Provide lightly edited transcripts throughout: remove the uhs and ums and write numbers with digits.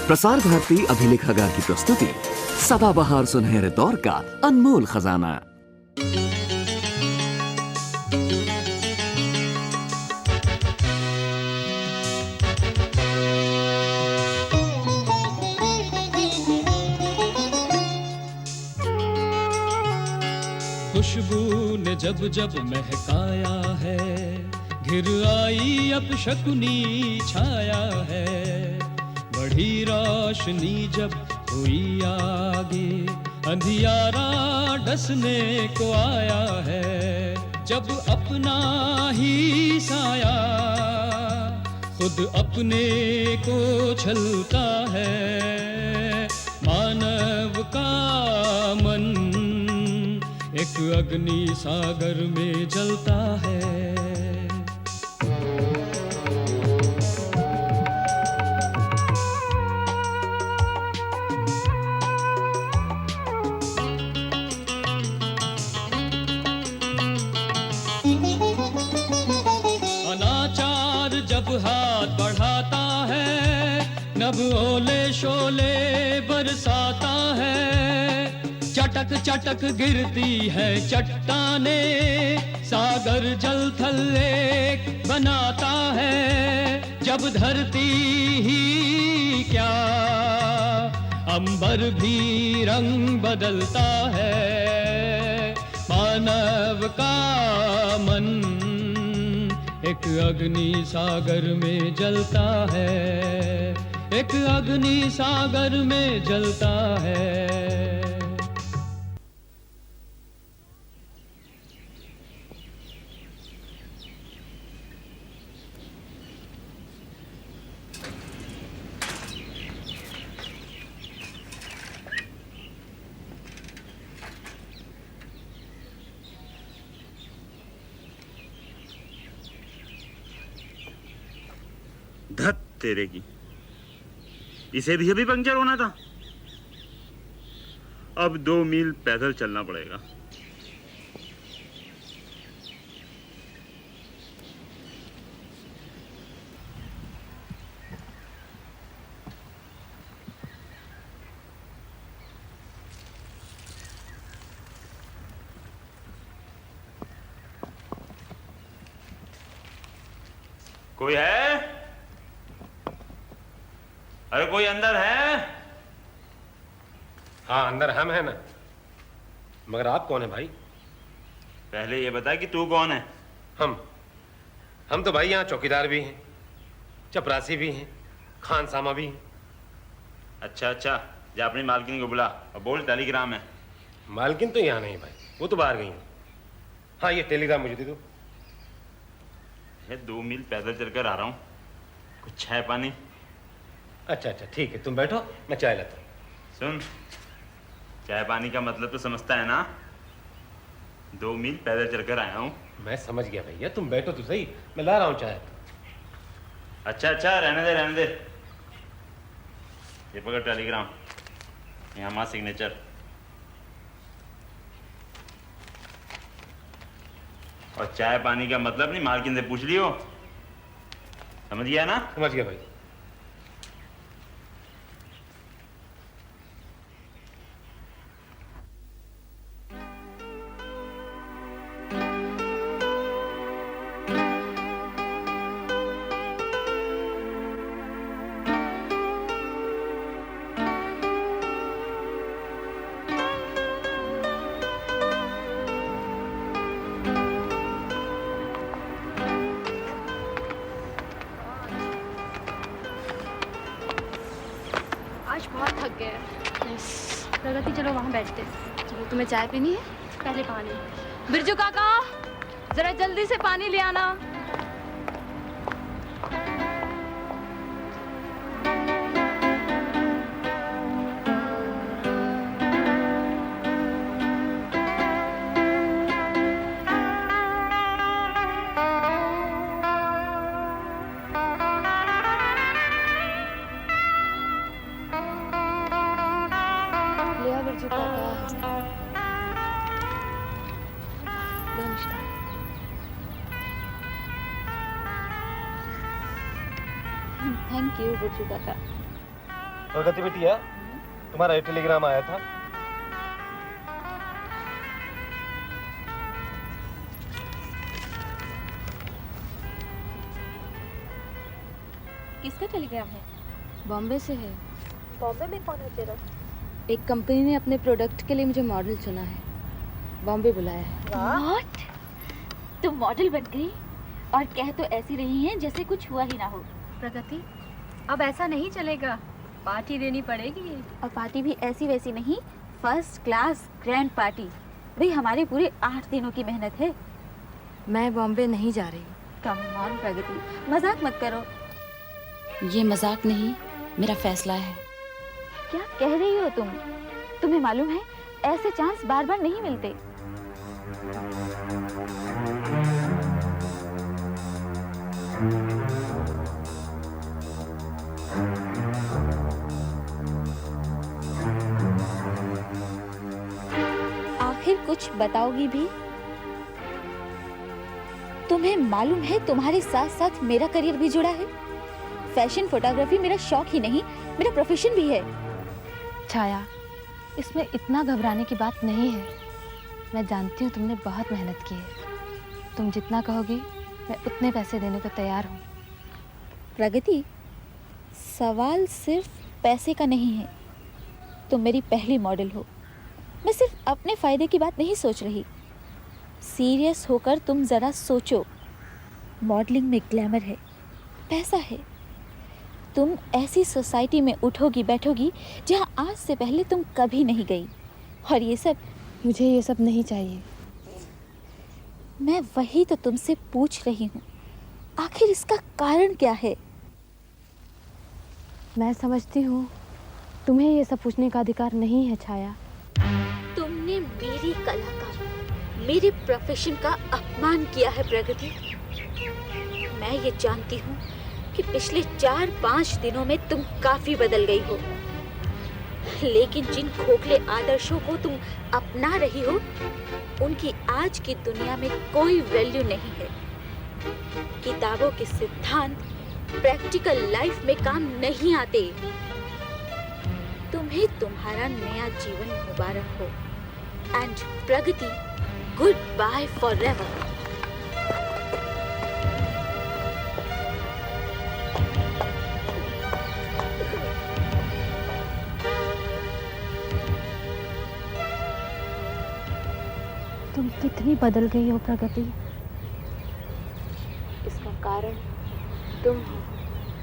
प्रसार भारती अभिलेखागार की प्रस्तुति सदाबहार सुनहरे दौर का अनमोल खजाना। खुशबू ने जब जब महकाया है, घिर आई अब शकुनी छाया है। बढ़ी रोशनी जब हुई आगे, अंधियारा डसने को आया है। जब अपना ही साया खुद अपने को छलता है, मानव का मन एक अग्नि सागर में जलता है। अनाचार जब हाथ बढ़ाता है, नभ ओले शोले बरसाता है। चटक चटक गिरती है चट्टाने, सागर जल थल एक बनाता है। जब धरती ही क्या अंबर भी रंग बदलता है, मानव का मन एक अग्नि सागर में जलता है, एक अग्नि सागर में जलता है। धत तेरे की, इसे भी अभी पंक्चर होना था। अब 2 मील पैदल चलना पड़ेगा। कोई है? अरे कोई अंदर है? हाँ अंदर हम है ना, मगर आप कौन है भाई? पहले ये बता कि तू कौन है? हम तो भाई यहाँ चौकीदार भी हैं, चपरासी भी हैं, खानसामा भी हैं। अच्छा अच्छा, जा अपनी मालकिन को बुला और बोल टेलीग्राम है। मालकिन तो यहाँ नहीं भाई, वो तो बाहर गई हैं। हाँ ये टेलीग्राम मुझे दे दो। 2 मील पैदल चलकर आ रहा हूँ, कुछ चाय पानी? अच्छा अच्छा ठीक है, तुम बैठो मैं चाय लाता हूँ। सुन, चाय पानी का मतलब तो समझता है ना? 2 मील पैदल चलकर आया हूँ। मैं समझ गया भैया, तुम बैठो तो सही, मैं ला रहा हूँ चाय। अच्छा अच्छा, रहने दे रहने दे। ये पकड़ टेलीग्राम, यहाँ हमारा सिग्नेचर। और चाय पानी का मतलब नहीं, मालकिन से पूछ लियो। समझ गया ना? समझ गया भाई। प्रगति चलो वहाँ बैठते। चलो तुम्हें चाय पीनी है? पहले पानी। बिरजू काका जरा जल्दी से पानी ले आना। बिरजू काका थैंक यू बिरजू काका। प्रगति बिटिया, तुम्हारा टेलीग्राम आया था। किसका टेलीग्राम है? बॉम्बे से है। बॉम्बे में कौन है तेरा? एक कंपनी ने अपने प्रोडक्ट के लिए मुझे मॉडल चुना है, बॉम्बे बुलाया है। व्हाट? तुम मॉडल बन गई और कह तो ऐसी रही हैं जैसे कुछ हुआ ही ना हो। प्रगति, अब ऐसा नहीं चलेगा, पार्टी देनी पड़ेगी। और पार्टी भी ऐसी वैसी नहीं, फर्स्ट क्लास ग्रैंड पार्टी। भाई हमारे पूरे 8 दिनों की मेहनत है। मैं बॉम्बे नहीं जा रही। कम ऑन प्रगति, मजाक मत करो। ये मजाक नहीं, मेरा फैसला है। क्या कह रही हो तुम? तुम्हें मालूम है ऐसे चांस बार बार नहीं मिलते। आखिर कुछ बताओगी भी? तुम्हें मालूम है तुम्हारे साथ साथ मेरा करियर भी जुड़ा है। फैशन फोटोग्राफी मेरा शौक ही नहीं, मेरा प्रोफेशन भी है। छाया, इसमें इतना घबराने की बात नहीं है। मैं जानती हूँ तुमने बहुत मेहनत की है। तुम जितना कहोगी मैं उतने पैसे देने को तैयार हूँ। प्रगति, सवाल सिर्फ पैसे का नहीं है। तुम मेरी पहली मॉडल हो। मैं सिर्फ अपने फायदे की बात नहीं सोच रही। सीरियस होकर तुम ज़रा सोचो। मॉडलिंग में ग्लैमर है, पैसा है। तुम ऐसी सोसाइटी में उठोगी बैठोगी जहाँ आज से पहले तुम कभी नहीं गई। और ये सब, मुझे ये सब नहीं चाहिए। मैं वही तो तुमसे पूछ रही हूँ, आखिर इसका कारण क्या है? मैं समझती हूँ तुम्हें ये सब पूछने का अधिकार नहीं है छाया। तुमने मेरी कला का, मेरे प्रोफेशन का अपमान किया है प्रगति। मैं ये जानती हूँ कि पिछले 4-5 दिनों में तुम काफी बदल गई हो, लेकिन जिन खोखले आदर्शों को तुम अपना रही हो उनकी आज की दुनिया में कोई वैल्यू नहीं है। किताबों के सिद्धांत प्रैक्टिकल लाइफ में काम नहीं आते। तुम्हें तुम्हारा नया जीवन मुबारक हो। And Pragati, good bye forever. तुम कितनी बदल गई हो प्रगति। इसका कारण तुम हो।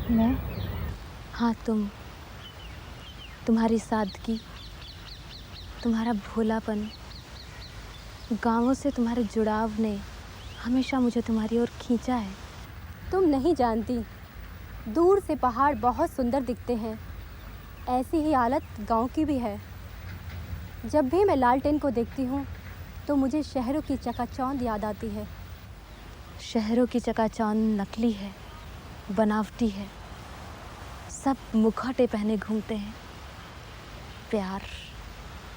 मैं? हाँ, तुम्हारी सादगी, तुम्हारा भोलापन, गाँवों से तुम्हारे जुड़ाव ने हमेशा मुझे तुम्हारी ओर खींचा है। तुम नहीं जानती, दूर से पहाड़ बहुत सुंदर दिखते हैं, ऐसी ही हालत गांव की भी है। जब भी मैं लालटेन को देखती हूँ तो मुझे शहरों की चकाचौंध याद आती है। शहरों की चकाचौंध नकली है, बनावटी है। सब मुखौटे पहने घूमते हैं। प्यार,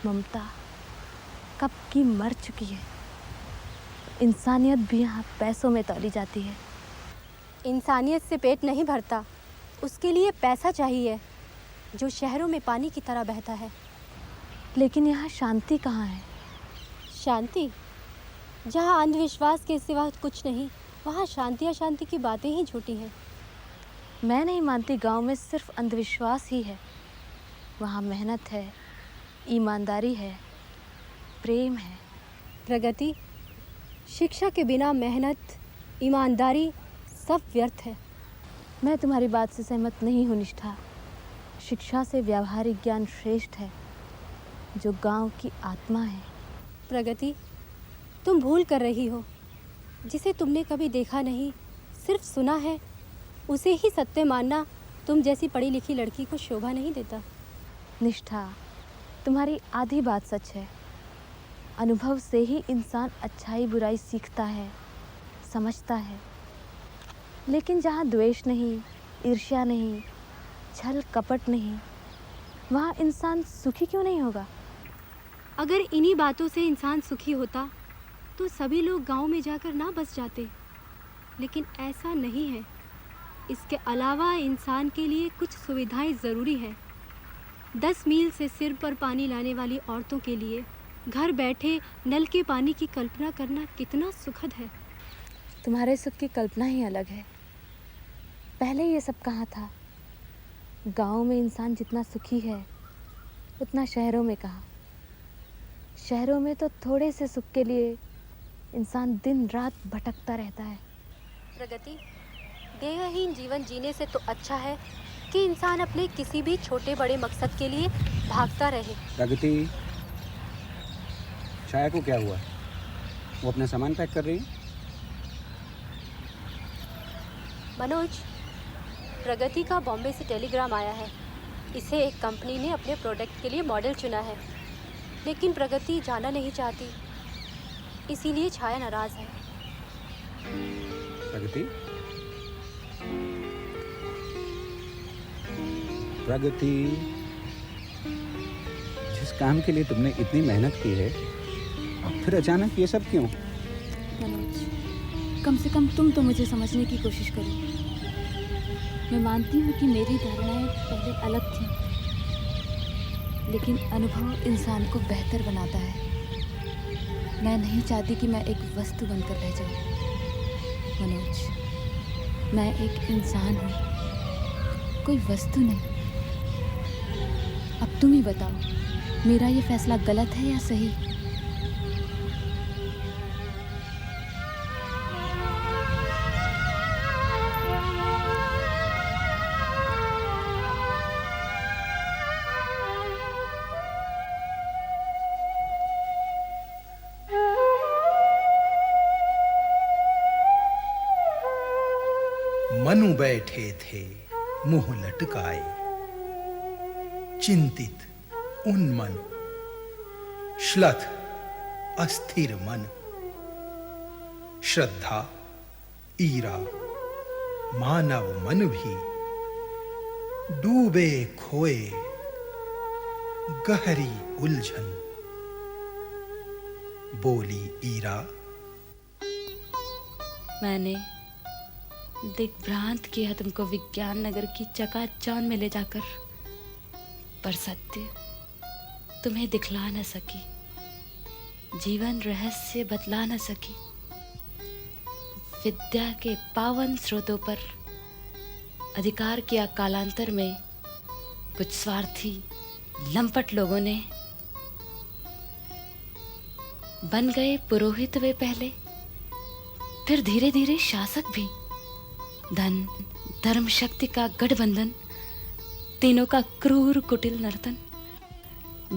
ममता कब की मर चुकी है। इंसानियत भी यहाँ पैसों में तौली जाती है। इंसानियत से पेट नहीं भरता, उसके लिए पैसा चाहिए जो शहरों में पानी की तरह बहता है। लेकिन यहाँ शांति कहाँ है? शांति? जहाँ अंधविश्वास के सिवा कुछ नहीं, वहाँ शांति अशांति की बातें ही झूठी हैं। मैं नहीं मानती गांव में सिर्फ अंधविश्वास ही है। वहाँ मेहनत है, ईमानदारी है, प्रेम है। प्रगति, शिक्षा के बिना मेहनत, ईमानदारी सब व्यर्थ है। मैं तुम्हारी बात से सहमत नहीं हूँ निष्ठा। शिक्षा से व्यावहारिक ज्ञान श्रेष्ठ है, जो गांव की आत्मा है। प्रगति, तुम भूल कर रही हो। जिसे तुमने कभी देखा नहीं, सिर्फ सुना है, उसे ही सत्य मानना तुम जैसी पढ़ी लिखी लड़की को शोभा नहीं देता। निष्ठा, तुम्हारी आधी बात सच है। अनुभव से ही इंसान अच्छाई बुराई सीखता है, समझता है। लेकिन जहाँ द्वेष नहीं, ईर्ष्या नहीं, छल कपट नहीं, वहाँ इंसान सुखी क्यों नहीं होगा? अगर इन्हीं बातों से इंसान सुखी होता तो सभी लोग गांव में जाकर ना बस जाते। लेकिन ऐसा नहीं है। इसके अलावा इंसान के लिए कुछ सुविधाएं ज़रूरी है, 10 मील से सिर पर पानी लाने वाली औरतों के लिए घर बैठे नल के पानी की कल्पना करना कितना सुखद है। तुम्हारे सुख की कल्पना ही अलग है। पहले ये सब कहाँ था? गांव में इंसान जितना सुखी है उतना शहरों में कहाँ। शहरों में तो थोड़े से सुख के लिए इंसान दिन रात भटकता रहता है। प्रगति, देहहीन जीवन जीने से तो अच्छा है कि इंसान अपने किसी भी छोटे बड़े मकसद के लिए भागता रहे। प्रगति, छाया को क्या हुआ? वो अपना सामान पैक कर रही है। मनोज, प्रगति का बॉम्बे से टेलीग्राम आया है। इसे एक कंपनी ने अपने प्रोडक्ट के लिए मॉडल चुना है, लेकिन प्रगति जाना नहीं चाहती, इसीलिए छाया नाराज है। प्रगति, प्रगति, जिस काम के लिए तुमने इतनी मेहनत की है, फिर अचानक ये सब क्यों? मनोज, कम से कम तुम तो मुझे समझने की कोशिश करो। मैं मानती हूँ कि मेरी धारणाएं पहले अलग थी, लेकिन अनुभव इंसान को बेहतर बनाता है। मैं नहीं चाहती कि मैं एक वस्तु बनकर रह जाऊँ। मनोज, मैं एक इंसान हूँ, कोई वस्तु नहीं। अब तुम ही बताओ, मेरा ये फैसला गलत है या सही? मनु बैठे थे मुंह लटकाए, चिंतित उन्मन, श्लथ अस्थिर मन, श्रद्धा ईरा मानव मन भी डूबे खोए गहरी उलझन। बोली ईरा, मैंने दिग्भ्रांत किया तुमको विज्ञान नगर की चकाचौंध में ले जाकर, पर सत्य तुम्हें दिखला न सकी, जीवन रहस्य बतला न सकी। विद्या के पावन स्रोतों पर अधिकार किया कालांतर में कुछ स्वार्थी लंपट लोगों ने। बन गए पुरोहित वे पहले, फिर धीरे धीरे शासक भी। धन धर्म शक्ति का गठबंधन, तीनों का क्रूर कुटिल नर्तन।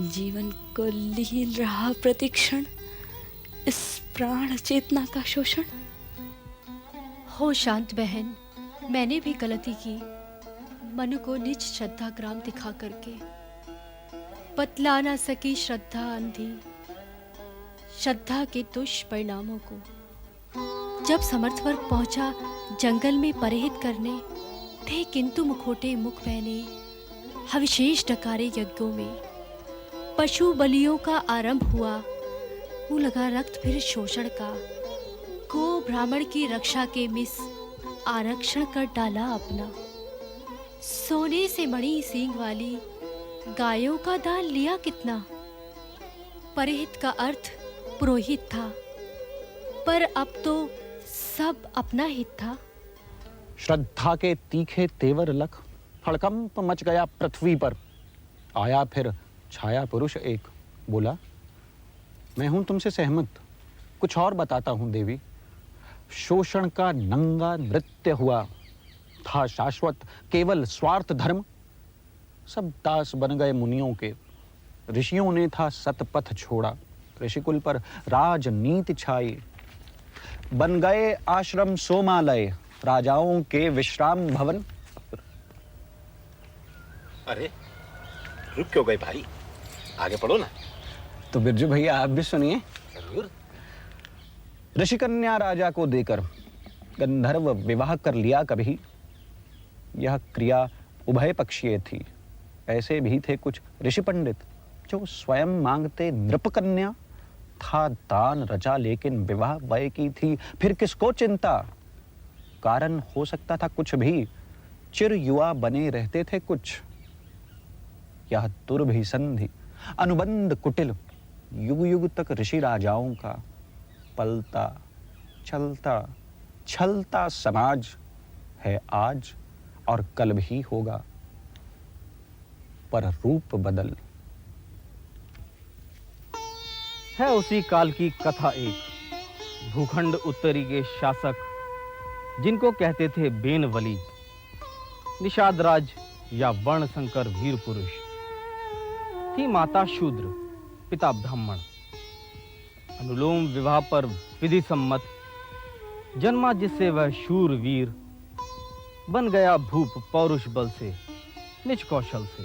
जीवन को लील रहा प्रतिक्षण, इस प्राण चेतना का शोषण। हो शांत बहन, मैंने भी गलती की, मनु को निज श्रद्धा ग्राम दिखा करके। बतला ना सकी श्रद्धा अंधी, श्रद्धा के दुष्परिणामों को। जब समर्थ वर्ग पहुंचा जंगल में परहित करने, थे किंतु मुखोटे मुख पहने, हविशेष डकारे यज्ञों में। पशु बलियों का आरंभ हुआ, मुंह लगा रक्त फिर शोषण का। गो ब्राह्मण की रक्षा के मिस आरक्षण कर डाला अपना। सोने से मणि सींग वाली गायों का दान लिया कितना। परहित का अर्थ पुरोहित था, पर अब तो सब अपना हित था। श्रद्धा के तीखे तेवर लख, हड़कंप मच गया पृथ्वी पर। आया फिर छाया पुरुष एक, बोला, मैं हूं तुमसे सहमत, कुछ और बताता हूं देवी। शोषण का नंगा नृत्य हुआ, था शाश्वत केवल स्वार्थ धर्म। सब दास बन गए मुनियों के, ऋषियों ने था सतपथ छोड़ा। ऋषिकुल पर राजनीति छाई, बन गए आश्रम सोमालय, राजाओं के विश्राम भवन। अरे रुक क्यों गए भाई, आगे पढ़ो ना। तो बिरजू भैया आप भी सुनिए। जरूर। ऋषिकन्या राजा को देकर गंधर्व विवाह कर लिया कभी। यह क्रिया उभय पक्षीय थी। ऐसे भी थे कुछ ऋषि पंडित जो स्वयं मांगते नृप कन्या। था दान रचा लेकिन विवाह वय की थी, फिर किसको चिंता। कारण हो सकता था कुछ भी, चिर युवा बने रहते थे कुछ। यह दुर्भिसंधि अनुबंध कुटिल युग युग तक ऋषि राजाओं का पलता चलता छलता समाज है आज और कल भी होगा, पर रूप बदल। है उसी काल की कथा एक, भूखंड उत्तरी के शासक जिनको कहते थे बेनवली, निषाद राज या वर्णशंकर वीर पुरुष। थी माता शूद्र, पिता ब्राह्मण। अनुलोम विवाह पर विधि सम्मत जन्मा जिससे वह शूर वीर बन गया भूप पौरुष बल से, निज कौशल से।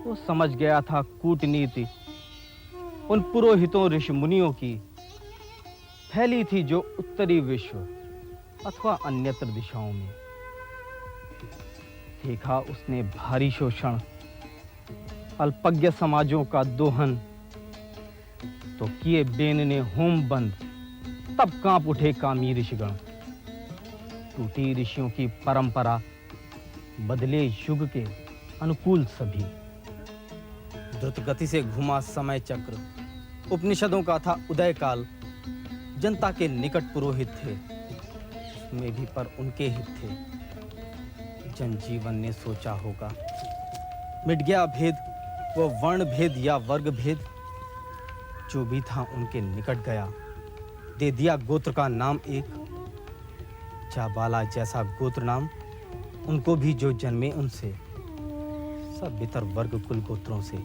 वो समझ गया था कूटनीति उन पुरोहितों ऋषि मुनियों की फैली थी जो उत्तरी विश्व अथवा अन्यत्र दिशाओं में। देखा उसने भारी शोषण, अल्पज्ञ समाजों का दोहन, तो किए बेन ने होम बंद, तब कांप उठे कामी ऋषिगण। टूटी ऋषियों की परंपरा, बदले युग के अनुकूल सभी। द्रुत गति से घुमा समय चक्र, उपनिषदों का था उदय काल। जनता के निकट पुरोहित थे, उसमें भी पर उनके हित थे। जनजीवन ने सोचा होगा, मिट गया भेद, वो वर्ण भेद या वर्ग भेद। जो भी था उनके निकट गया, दे दिया गोत्र का नाम एक। जाबाला जैसा गोत्र नाम उनको भी जो जन्मे उनसे, सब इतर वर्ग कुल गोत्रों से।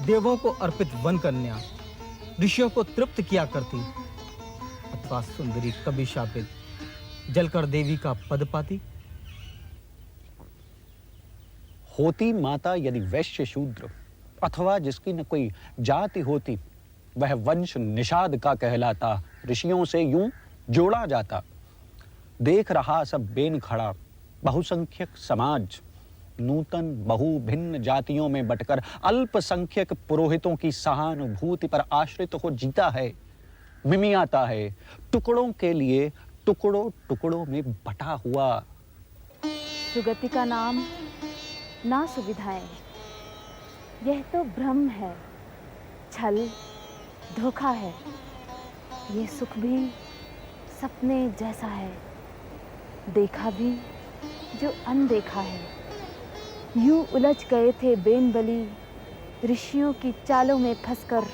देवों को अर्पित वन कन्या ऋषियों को तृप्त किया करती, अथवा सुंदरी कवि शापित जलकर देवी का पद पाती। होती माता यदि वैश्य शूद्र अथवा जिसकी न कोई जाति होती, वह वंश निषाद का कहलाता, ऋषियों से यूं जोड़ा जाता। देख रहा सब बेन खड़ा बहुसंख्यक समाज, नूतन बहु भिन्न जातियों में बटकर अल्पसंख्यक पुरोहितों की सहानुभूति पर आश्रित हो जीता है, मिमियाता है, टुकड़ों के लिए टुकड़ों टुकड़ों में बटा हुआ। सुगति का नाम ना सुविधाएं, यह तो भ्रम है, छल धोखा है। ये सुख भी सपने जैसा है, देखा भी जो अनदेखा है। यूं उलझ गए थे बेनबली, ऋषियों की चालों में फंसकर।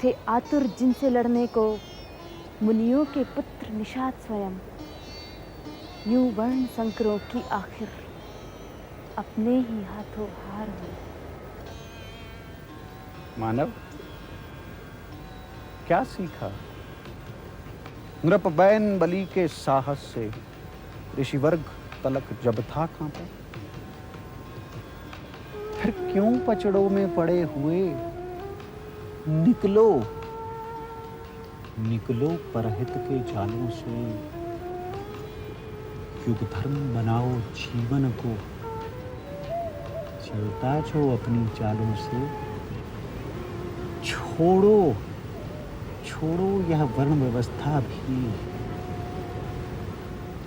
थे आतुर जिनसे लड़ने को मुनियों के पुत्र निषाद स्वयं। यूं वर्ण संकरों की आखिर अपने ही हाथों हार हुई। मानव क्या सीखा? नृप बैन बलि के साहस से ऋषिवर्ग तलक जब था कांपा। फिर क्यों पचड़ों में पड़े हुए? निकलो निकलो परहित के जालों से। युग धर्म बनाओ जीवन को, चलता जो अपनी चालों से। छोड़ो छोड़ो यह वर्ण व्यवस्था भी,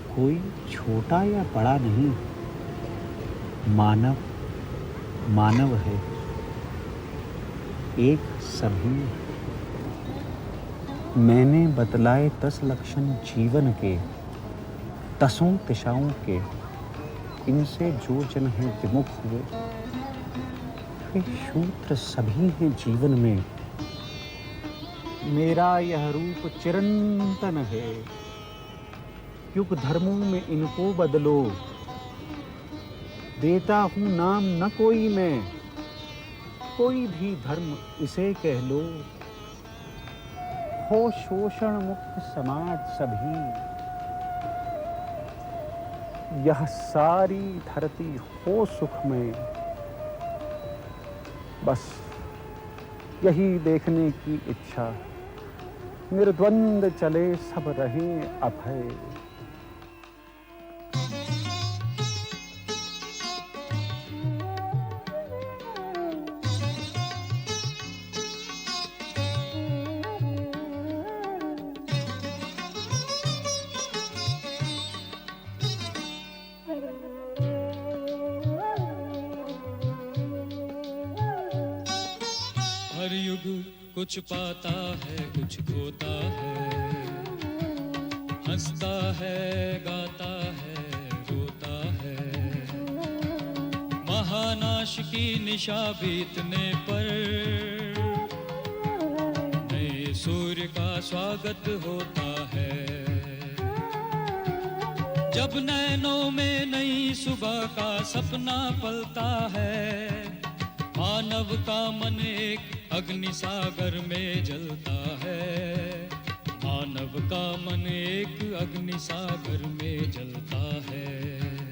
कोई छोटा या बड़ा नहीं, मानव मानव है, एक सभी। मैंने बतलाए 10 लक्षण जीवन के, 10 दिशाओं के। इनसे जो जन है विमुख हुए, वे शूद्र सभी हैं जीवन में। मेरा यह रूप चिरंतन है, युग धर्मों में इनको बदलो। देता हूं नाम न कोई मैं, कोई भी धर्म इसे कह लो। हो शोषण मुक्त समाज सभी, यह सारी धरती हो सुख में। बस यही देखने की इच्छा, निर्द्वंद चले सब रहें अभय। कुछ पाता है कुछ खोता है, हंसता है गाता है रोता है। महानाश की निशा बीतने पर नए सूर्य का स्वागत होता है। जब नैनों में नई सुबह का सपना पलता है, मानव का मन एक अग्नि सागर में जलता है। मानव का मन एक अग्नि सागर में जलता है।